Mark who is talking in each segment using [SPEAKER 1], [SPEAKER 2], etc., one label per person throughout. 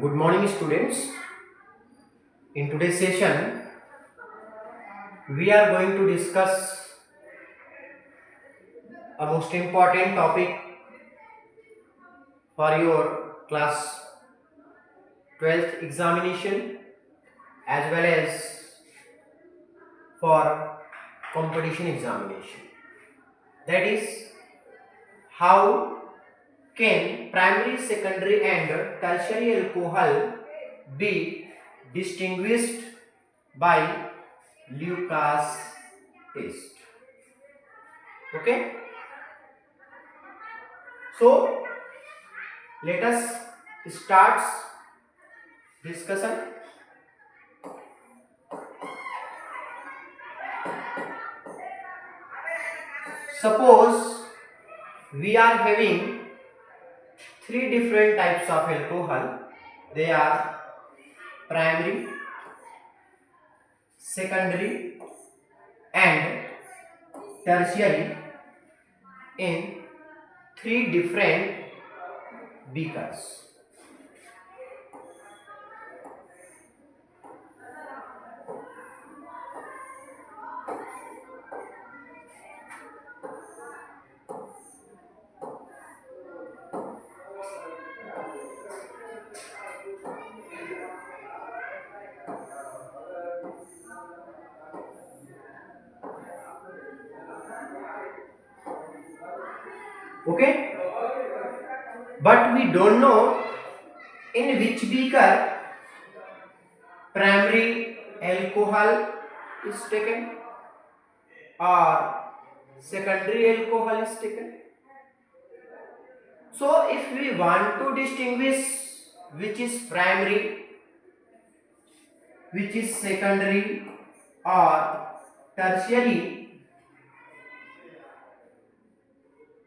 [SPEAKER 1] Good morning, students. In today's session, we are going to discuss a most important topic for your class 12th examination as well as for competition examination. That is, how can primary, secondary, and tertiary alcohol be distinguished by Lucas test? Okay, so let us start discussion. Suppose we are having three different types of alcohol. They are primary, secondary, and tertiary in three different beakers. Okay, but we don't know in which beaker primary alcohol is taken or secondary alcohol is taken. So if we want to distinguish which is primary, which is secondary or tertiary,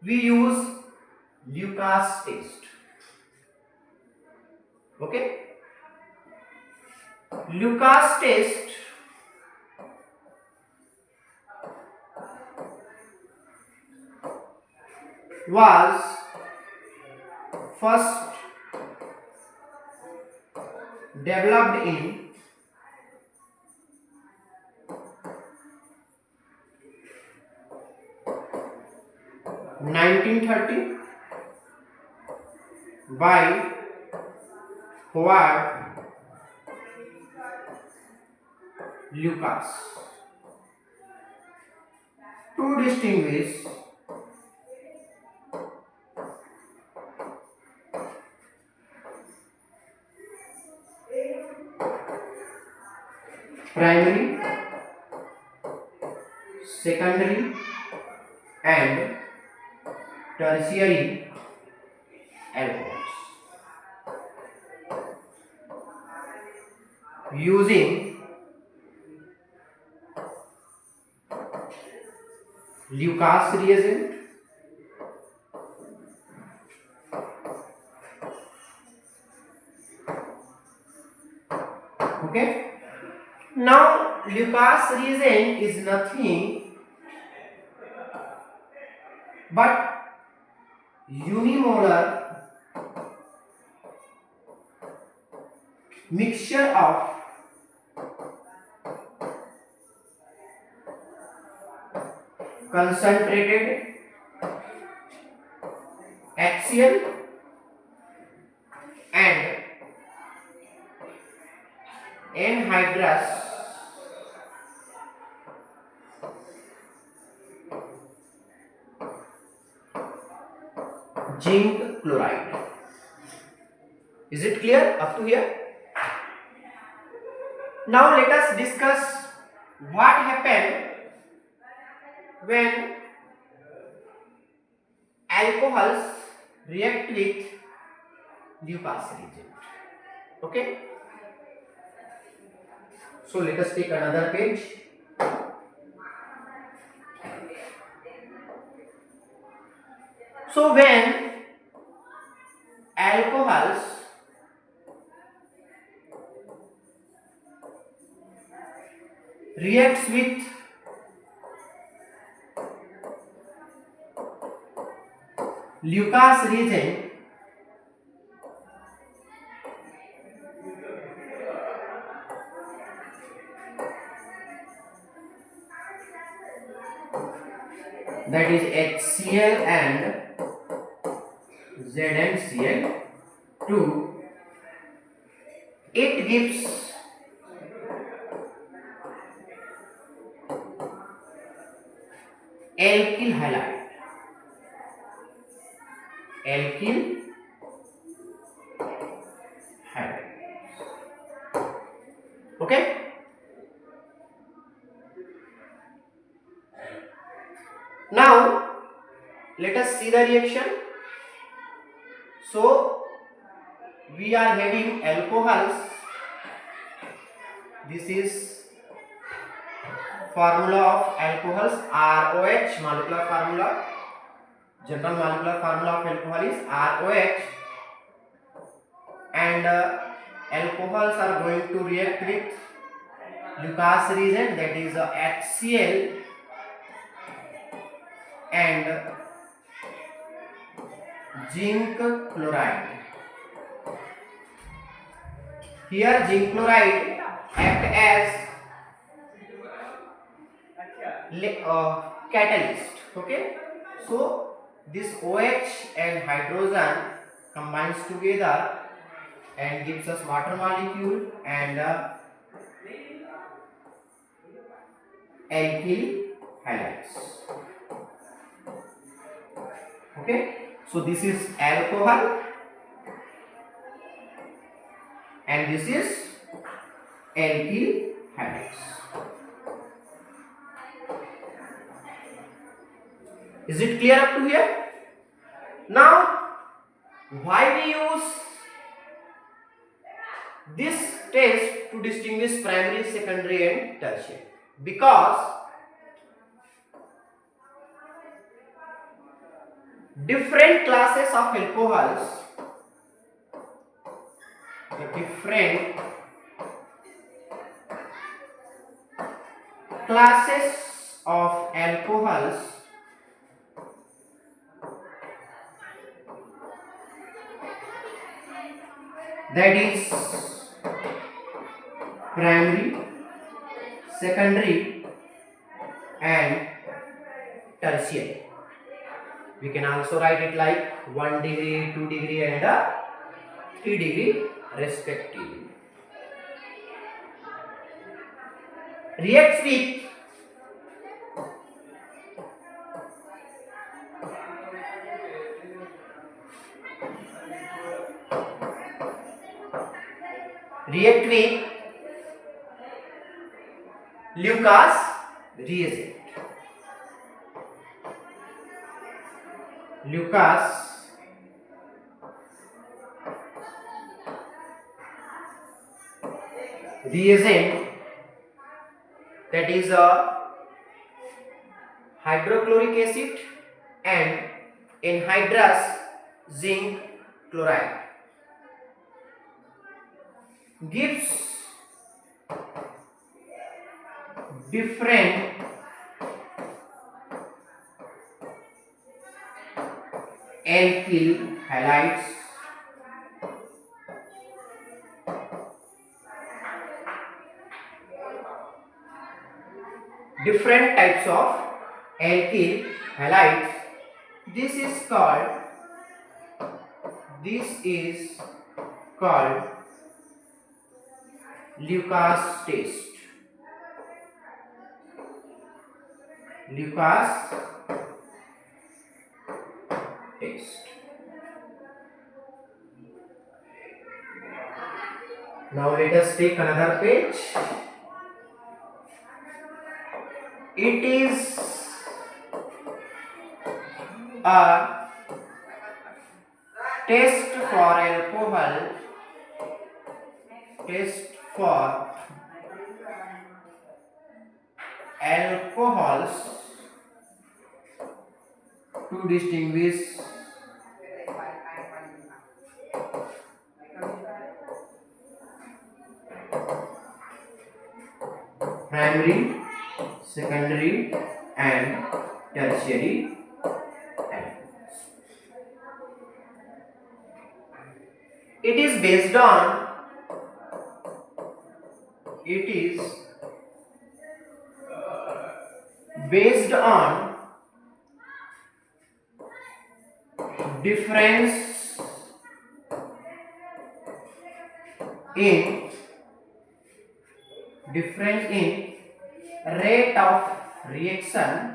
[SPEAKER 1] we use Lucas test. Okay, Lucas test was first developed in 1930 by Howard Lucas to distinguish primary, secondary, and tertiary alcohols using Lucas reagent. Okay, now Lucas reagent is nothing but unimolar mixture of concentrated axial and anhydrous zinc chloride. Is it clear up to here? Now let us discuss what happened when alcohols react with Lucas reagent. Okay, so let us take another page. So when alcohols reacts with Lucas reagent, that is HCl and ZnCl 2, it gives alkyl halide. Alkyl halide. Okay. Now let us see the reaction. So we are having alcohols. This is formula of alcohols, ROH, molecular formula. General molecular formula of alcohol is ROH, and alcohols are going to react with Lucas reagent, that is HCl and zinc chloride. Here zinc chloride act as catalyst. Okay, so this OH and hydrogen combines together and gives us water molecule and alkyl halides. Okay, so this is alcohol and this is alkyl halides. Is it clear up to here? Now, why we use this test to distinguish primary, secondary and tertiary? Because different classes of alcohols, the different classes of alcohols that is primary, secondary and tertiary. We can also write it like 1 degree, 2 degree and 3 degree respectively. Reacts with Lucas reagent. Lucas reagent, that is hydrochloric acid and anhydrous zinc chloride, gives different alkyl halides, different types of alkyl halides. This is called Lucas test. Lucas test. Now let us take another page. It is a test for alcohol, alcohols to distinguish primary, secondary and tertiary alcohols. It is based on difference in rate of reaction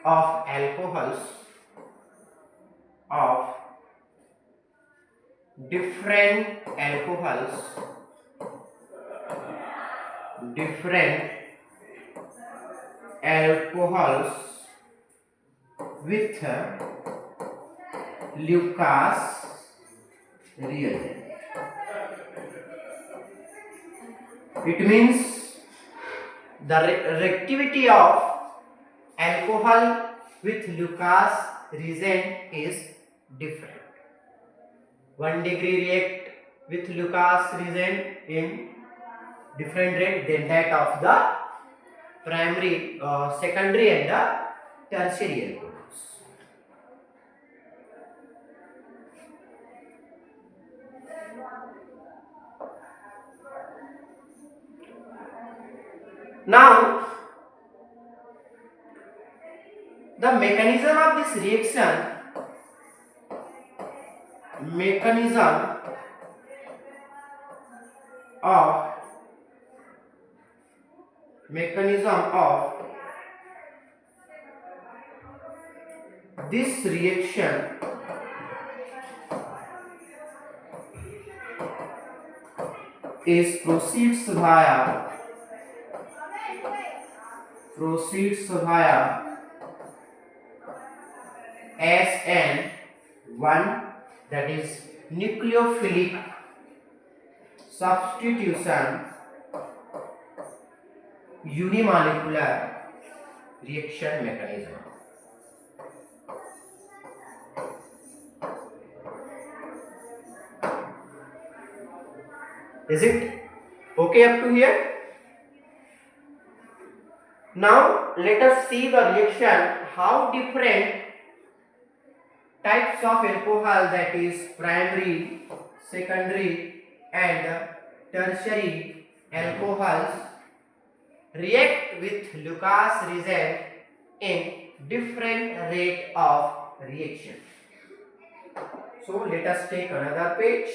[SPEAKER 1] of alcohols of different alcohols with Lucas reagent. It means the reactivity of alcohol with Lucas reagent is different. 1 degree react with Lucas reagent in different rate than that of the primary, secondary and the tertiary alcohols. Now, the mechanism of this reaction, mechanism of this reaction is proceeds via SN1, that is nucleophilic substitution unimolecular reaction mechanism. Is it okay up to here? Now let us see the reaction, how different types of alcohol, that is primary, secondary and tertiary alcohols, react with Lucas reagent in different rate of reaction. So let us take another page,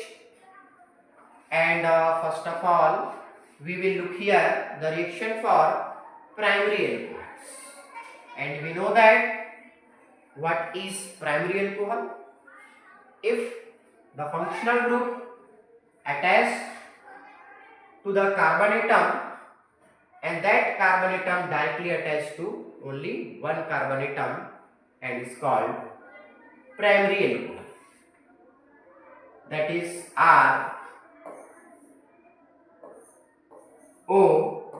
[SPEAKER 1] and first of all we will look here the reaction for primary alcohols. And we know that what is primary alcohol? If the functional group attached to the carbon atom and that carbon atom directly attached to only one carbon atom and is called primary alcohol, that is ROH.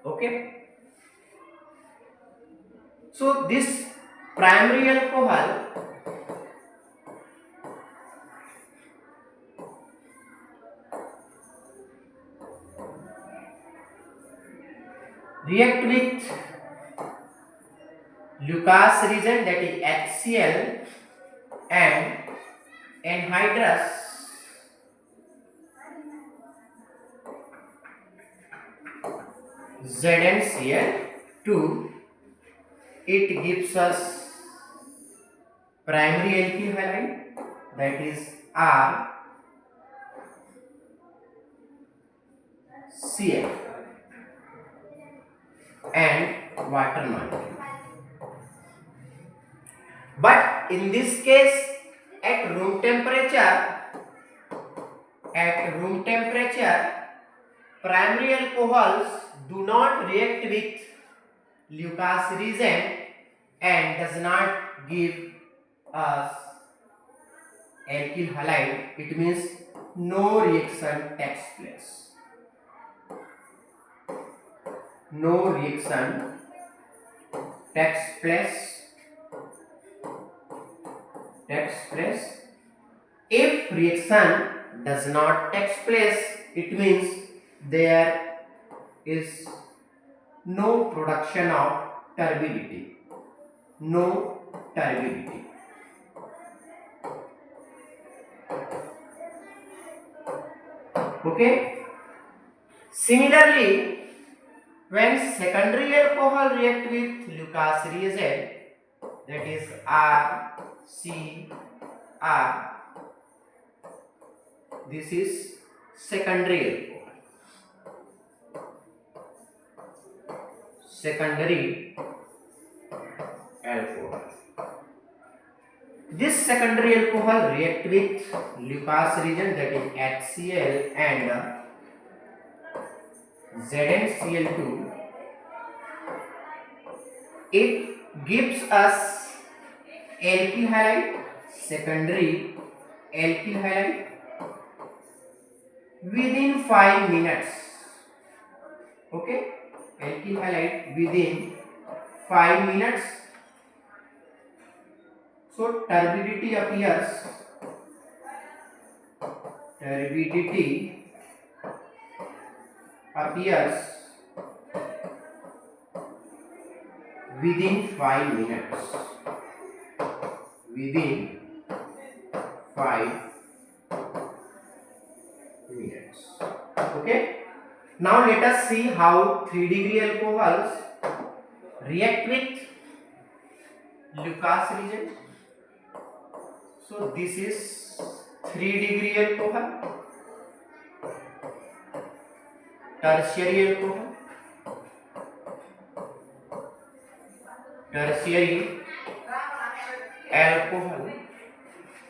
[SPEAKER 1] Okay. So this primary alcohol react with Lucas reagent, that is HCl, and anhydrous ZnCl2. It gives us primary alkyl halide, that is RCl, and water molecule. But in this case, at room temperature, primary alcohols do not react with Lucas reagent and does not give us alkyl halide. It means no reaction takes place. No reaction takes place. If reaction does not take place, it means there is no production of turbidity. No turbidity. Okay. Similarly, When secondary alcohol react with Lucas reagent, that is RCR, this is secondary alcohol. Secondary alcohol. This secondary alcohol react with Lucas reagent, that is HCl and ZnCl2. It gives us alkyl halide, secondary alkyl halide within 5 minutes. Okay, alkyl halide within 5 minutes. So turbidity appears within 5 minutes. Within 5 minutes. Okay. Now let us see how 3-degree alcohols react with Lucas reagent. So this is 3-degree alcohol, tertiary alcohol,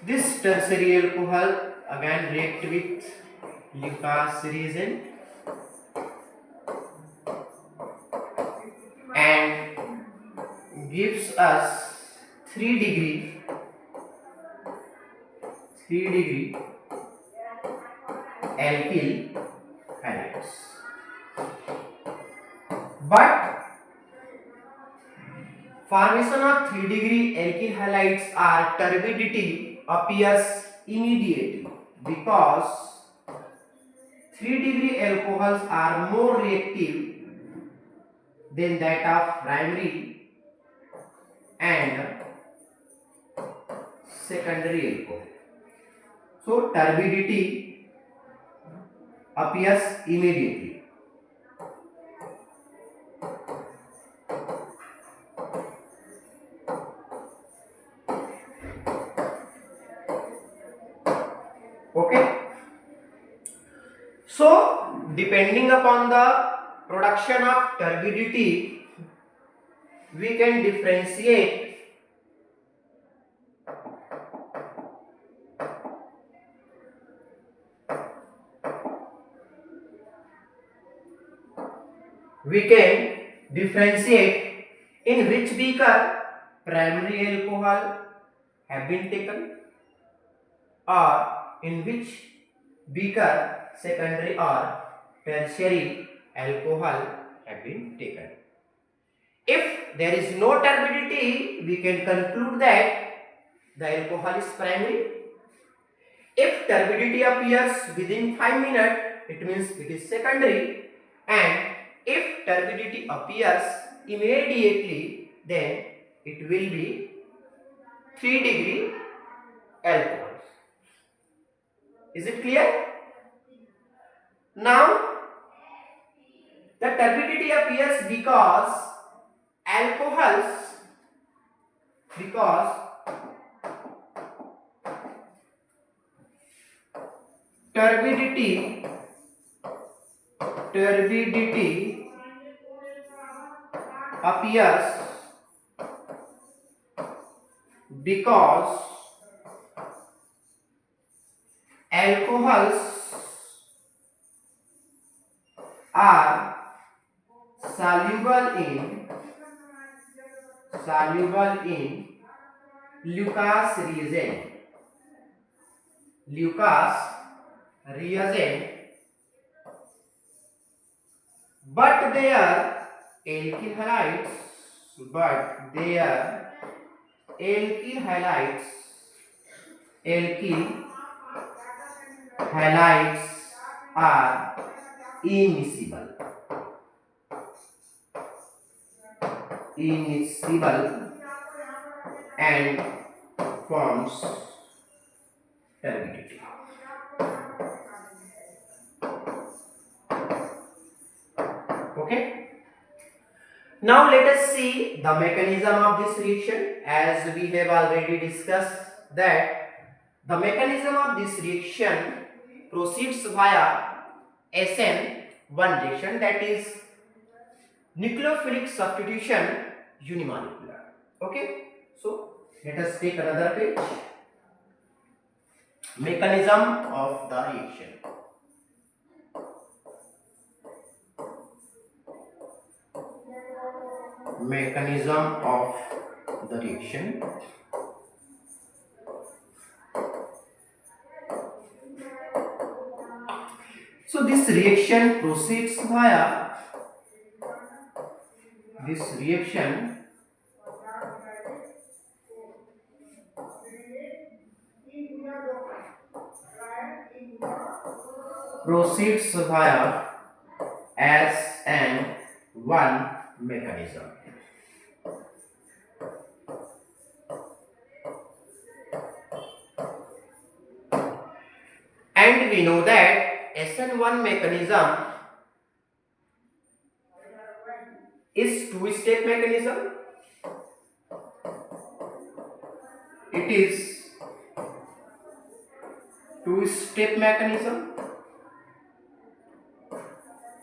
[SPEAKER 1] This tertiary alcohol again react with Lucas reagent and gives us 3-degree alkyl halides. But formation of 3-degree alkyl halides are turbidity appears immediately because 3-degree alcohols are more reactive than that of primary and secondary alcohol. So turbidity appears immediately. Okay. So depending upon the production of turbidity, we can differentiate in which beaker primary alcohol have been taken or in which beaker secondary or tertiary alcohol have been taken. If there is no turbidity, we can conclude that the alcohol is primary. If turbidity appears within 5 minutes, it means it is secondary, and if turbidity appears immediately, then it will be 3-degree alcohol. Is it clear? Now the turbidity appears because turbidity appears because alcohols are soluble in Lucas reagent, but their alkyl halides are immiscible and forms turbidity. Okay. Now let us see the mechanism of this reaction. As we have already discussed that the mechanism of this reaction proceeds via SN1 reaction, that is nucleophilic substitution unimolecular. Okay, so let us take another page. Mechanism of the reaction. Mechanism of the reaction. So this reaction proceeds via SN1 mechanism. And we know that SN1 mechanism is two-step mechanism. It is two-step mechanism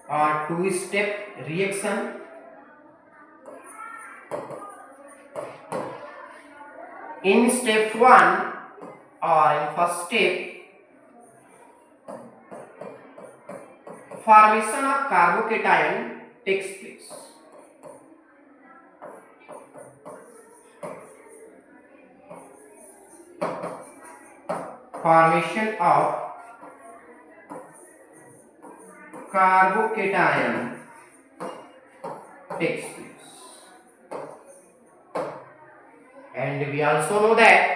[SPEAKER 1] or two-step reaction. In step 1 or in first step, formation of carbocation takes place. Formation of carbocation takes place. And we also know that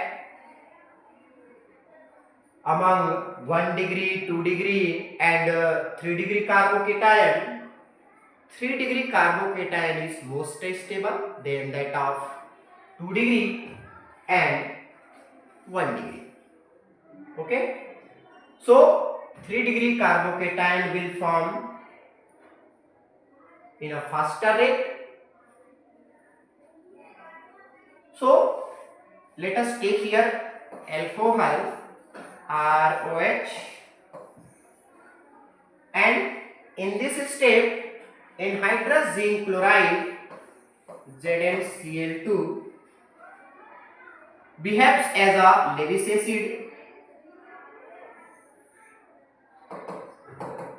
[SPEAKER 1] among 1 degree, 2 degree and 3 degree carbocation, 3 degree carbocation is most stable than that of 2 degree and 1 degree. Okay, so 3 degree carbocation will form in a faster rate. So let us take here alcohol ROH, and in this step anhydrous zinc chloride ZnCl2 behaves as a Lewis acid,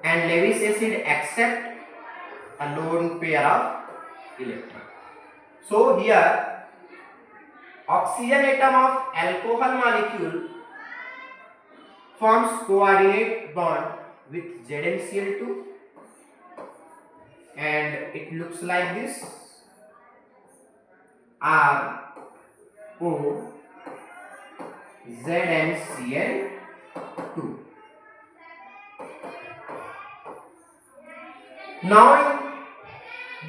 [SPEAKER 1] and Lewis acid accept a lone pair of electrons. So here oxygen atom of alcohol molecule forms coordinate bond with ZnCl2 and it looks like this: RO ZnCl2. Now in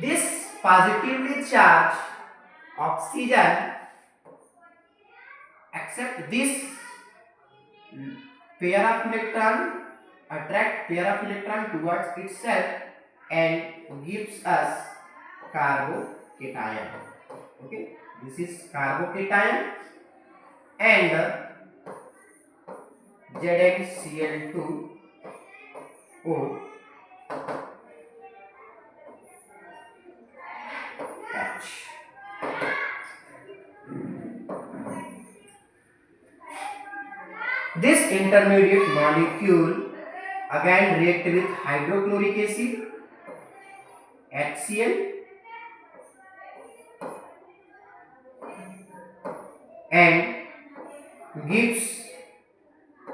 [SPEAKER 1] this positively charged oxygen accept this pair of electron, attract pair of electron towards itself and gives us carbocation. Okay, this is carbocation and ZnCl2O H. This intermediate molecule again react with hydrochloric acid HCl and gives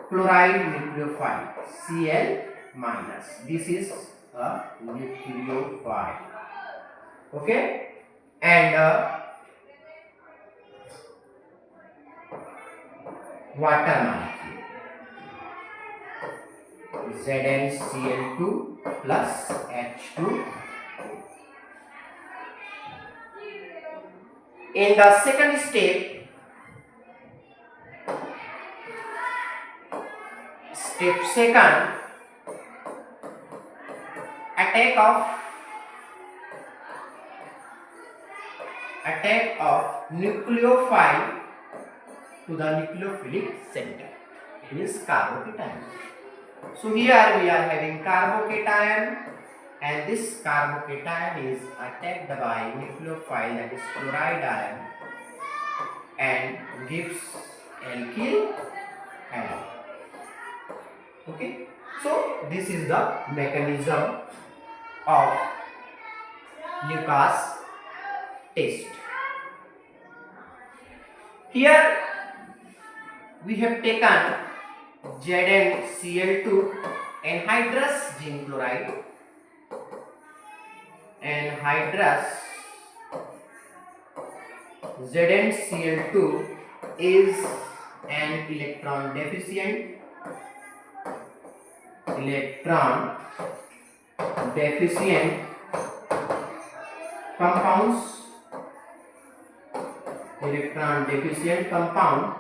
[SPEAKER 1] chloride nucleophile Cl minus. This is a nucleophile. Okay, and water molecule ZnCl2 plus H2. In the second step, step second, attack of attack of nucleophile to the nucleophilic center. It is carbocation. So here we are having carbocation, and this carbocation is attacked by nucleophile, that is chloride ion, and gives alkyl halide. Okay, so this is the mechanism of Lucas test. Here we have taken ZnCl2 anhydrous zinc chloride. Anhydrous ZnCl2 is an electron deficient compounds. Electron deficient compound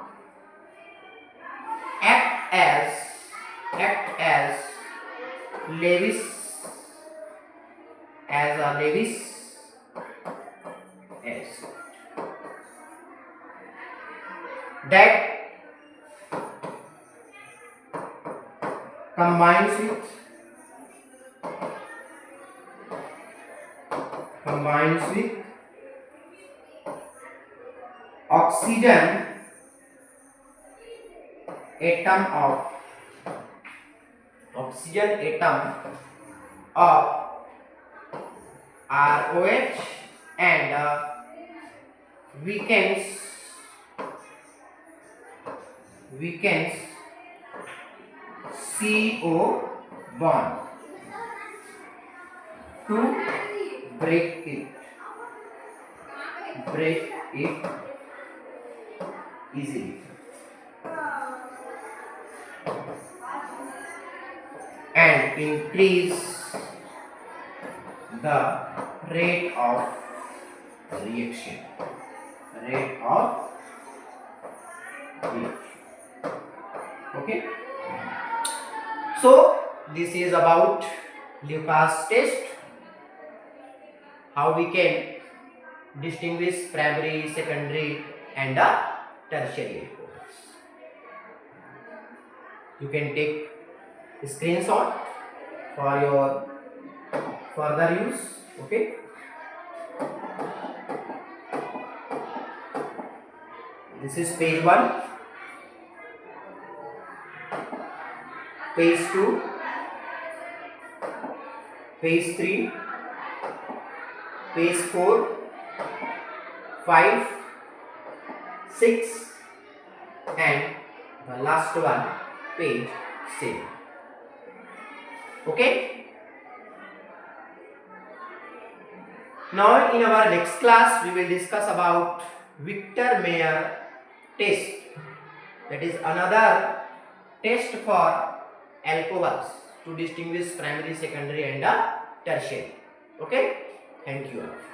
[SPEAKER 1] act as Lewis acid that combines with oxygen atom of ROH and weakens CO bond to break it easily, and increase the rate of reaction. Okay, so this is about Lucas test, how we can distinguish primary, secondary and tertiary alcohols. You can take a screenshot for your further use. Okay, this is page 1, page 2, page 3, page 4, 5, 6 and the last one, page 7. Okay, now in our next class we will discuss about Victor Mayer test, that is another test for alcohols to distinguish primary, secondary and tertiary. Okay, thank you all.